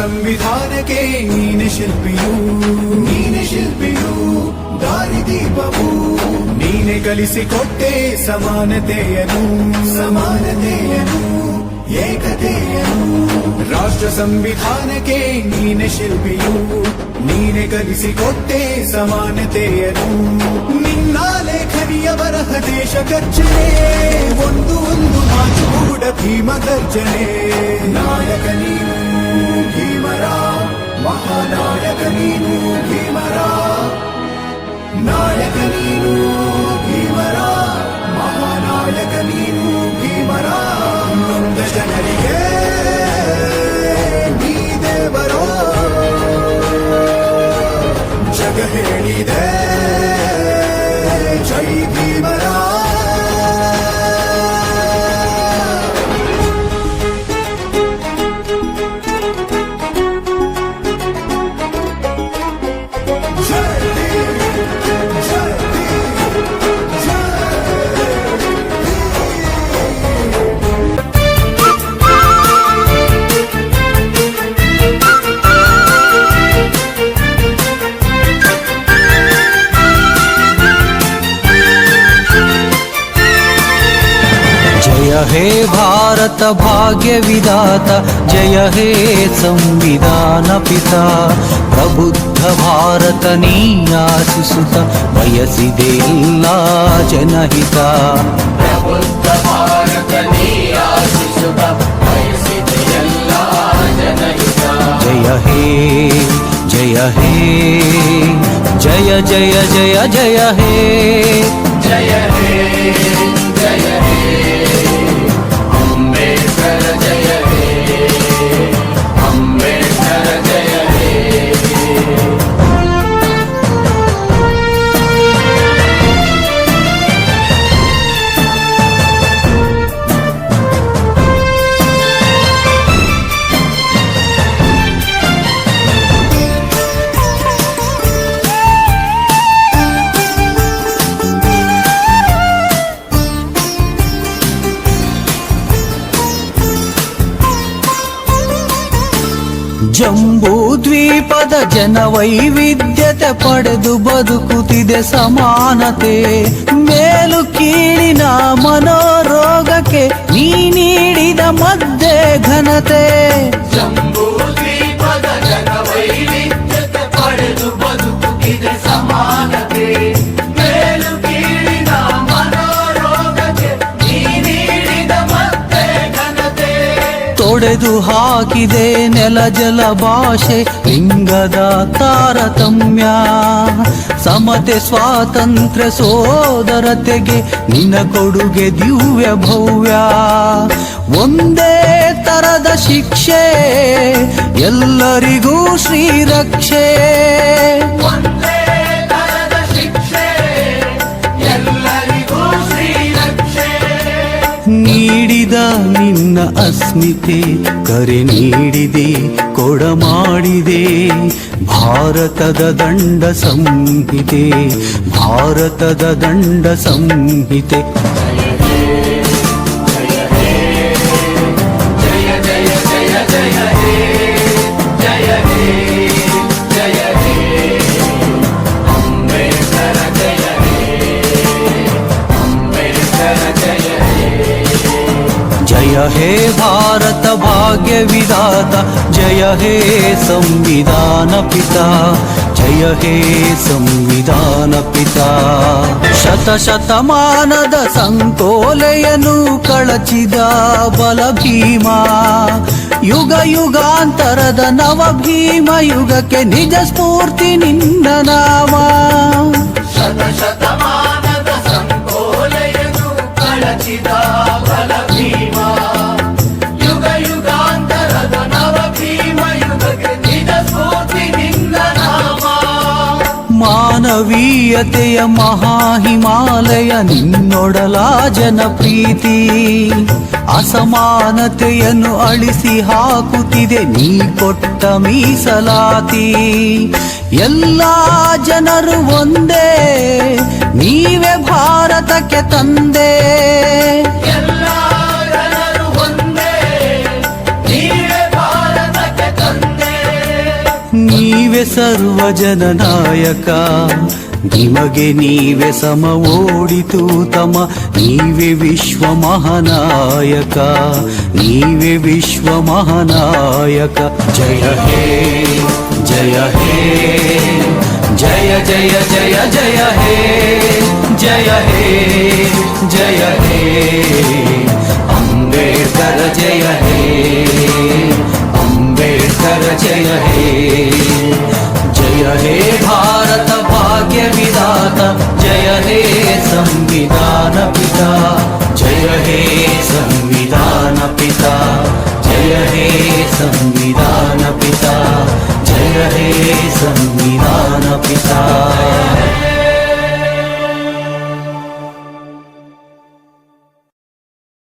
ಸಂವಿಧಾನಕ್ಕೆ ನೀನೆ ಶಿಲ್ಪಿಯು ದಾರಿದೀಪವು ನೀನೆ ಕಲಿಸಿಕೊಟ್ಟೆ ಸಮಾನತೆಯನು ಏಕತೆಯನು ರಾಷ್ಟ್ರ ಸಂವಿಧಾನಕ್ಕೆ ನೀನೆ ಶಿಲ್ಪಿಯು ನೀನೆ ಕಲಿಸಿಕೊಟ್ಟೆ ಸಮಾನತೆಯನು ನಿನ್ನ ಲೇಖನಿಯ ಬರಹ ದೇಶ ಗರ್ಜನೆ ಒಂದು ಮಾತು ಕೂಡ ಭೀಮ ಗರ್ಜನೆ ನಾಯಕ ನೀನು ಭೀಮರ ಮಹಾನಾಯಕ ನೀನು ಭೀಮರ ನಾಯಕ ನೀನು ಭೀಮರ ಮಹಾನಾಯಕ ನೀನು ಭೀಮರ ನೊಂದ ಜನರಿಗೆ ನೀ ದೇವರೋ ಜಗ ಹೇಳಿದೆ ಜೈ ಭೀಮರ जय हे भारत भाग्य विधाता जय हे संविधान पिता प्रबुद्ध भारत नी आशिಸುತ್ತ ಬಯಸಿದೆ ಎಲ್ಲ ಜನಹಿತ ಪ್ರಬುದ್ಧ ಭಾರತ ನೀ ಆಶಿಸುತ್ತ ಬಯಸಿದೆ ಎಲ್ಲ ಜನಹಿತ जय हे जय हे जय जय जय जय हे जय हे जय हे अंबेडकर जय हे अंबेडकर जय हे ಜಂಬೂ ದ್ವೀಪದ ಜನ ವೈವಿಧ್ಯತೆ ಪಡೆದು ಬದುಕುತ್ತಿದೆ ಸಮಾನತೆ ಮೇಲು ಕೀಳಿನ ಮನೋರೋಗಕ್ಕೆ ನೀ ನೀಡಿದ ಮಧ್ಯೆ ಘನತೆ ಜಂಬೂ ದ್ವೀಪದ ಜನ ವೈವಿಧ್ಯತೆ ಪಡೆದು ಬದುಕುತ್ತಿದೆ ಸಮಾನತೆ ಮೇಲು ಕೀಳಿನ ಮನೋರೋಗಕ್ಕೆ ನೀ ನೀಡಿದ ಮತ್ತೆ ಘನತೆ ತೊಡೆದು ಹಾಕಿದೆ ನೆಲ ಜಲ ಭಾಷೆ ಲಿಂಗದ ತಾರತಮ್ಯ ಸಮತೆ ಸ್ವಾತಂತ್ರ್ಯ ಸೋದರತೆಗೆ ನಿನ್ನ ಕೊಡುಗೆ ದಿವ್ಯ ಭವ್ಯ ಒಂದೇ ತರದ ಶಿಕ್ಷೆ ಎಲ್ಲರಿಗೂ ಶ್ರೀರಕ್ಷೆ ಒಂದೇ ತರದ ಶಿಕ್ಷೆ ಎಲ್ಲರಿಗೂ ಶ್ರೀರಕ್ಷೆ ನೀಡಿದ ನಿನ್ನ ಅಸ್ಮಿತೆ ಕರೆ ನೀಡಿದೆ ಕೊಡ ಮಾಡಿದೆ ಭಾರತದ ದಂಡ ಸಂಹಿತೆ ಭಾರತದ ದಂಡ ಸಂಹಿತೆ ಜಯ ಜಯ ಜಯ ಜಯ ಹೇ ಜಯ ಹೇ ಜಯ ಹೇ ಅಂಬೇಡ್ಕರ ಜಯ ಹೇ ಅಂಬೇಡ್ಕರ ಜಯ ಹೇ जय हे भारत भाग्य विधाता जय हे संविधान पिता जय हे संविधान पिता ಶತ ಶತಮಾನದ ಸಂಕೋಲೆಯನ್ನು ಕಳಚಿದ ಬಲ ಭೀಮ ಯುಗ ಯುಗಾಂತರದ ನವ ಭೀಮ ಯುಗಕ್ಕೆ ನಿಜ ಸ್ಫೂರ್ತಿ ನಿನ್ನ ನಾಮ ಶತ ಶತಮಾನದ ಸಂಕೋಲೆಯನ್ನು ಕಳಚಿದ ಬಲ ಭೀಮ ಯುಗ ಯುಗಾಂತರದ ನವ ಭೀಮ ಯುಗಕ್ಕೆ ನಿಜ ಸ್ಫೂರ್ತಿ ನಿನ್ನ ನಾಮ ಮಾನವೀಯತೆಯ ಮಹಾ ಹಿಮಾಲಯ ನಿನ್ನೊಡಲ ಜನಪ್ರೀತಿ ಅಸಮಾನತೆಯನ್ನು ಅಳಿಸಿ ಹಾಕುತ್ತಿದೆ ನೀ ಕೊಟ್ಟ ಮೀಸಲಾತಿ ಎಲ್ಲ ಜನರು ಒಂದೇ ನೀವೇ ಭಾರತಕ್ಕೆ ತಂದೆ ಎಲ್ಲ ಜನರು ಒಂದೇ ನೀವೇ ಭಾರತಕ್ಕೆ ತಂದೆ ನೀವೇ ಸರ್ವಜನ ನಾಯಕ, ನಿಮಗೆ ನೀವೇ ಸಮ ಓಡಿತು ತಮ, ನೀವೇ ವಿಶ್ವ ಮಹಾನಾಯಕ, ನೀವೇ ವಿಶ್ವ ಮಹಾನಾಯಕ. ಜಯ ಹೇ ಜಯ ಹೇ ಜಯ ಜಯ ಜಯ ಜಯ ಹೇ ಜಯ ಹೇ ಜಯ ಹೇ ಅಂಬೇಡ್ಕರ ಜಯ ಹೇ ಅಂಬೇಡ್ಕರ ಜಯ ಹೇ ಜಯ ಹೇ ಭಾರತ ಭಾಗ್ಯ ವಿಧಾತ ಜಯ ಹೇ ಸಂವಿಧಾನ ಪಿತಾ ಜಯ ಹೇ ಸಂವಿಧಾನ ಪಿತಾ ಜಯ ಹೇ ಸಂವಿಧಾನ ಪಿತಾ ಜಯ ಹೇ ಸಂವಿಧಾನ ಪಿತಾ.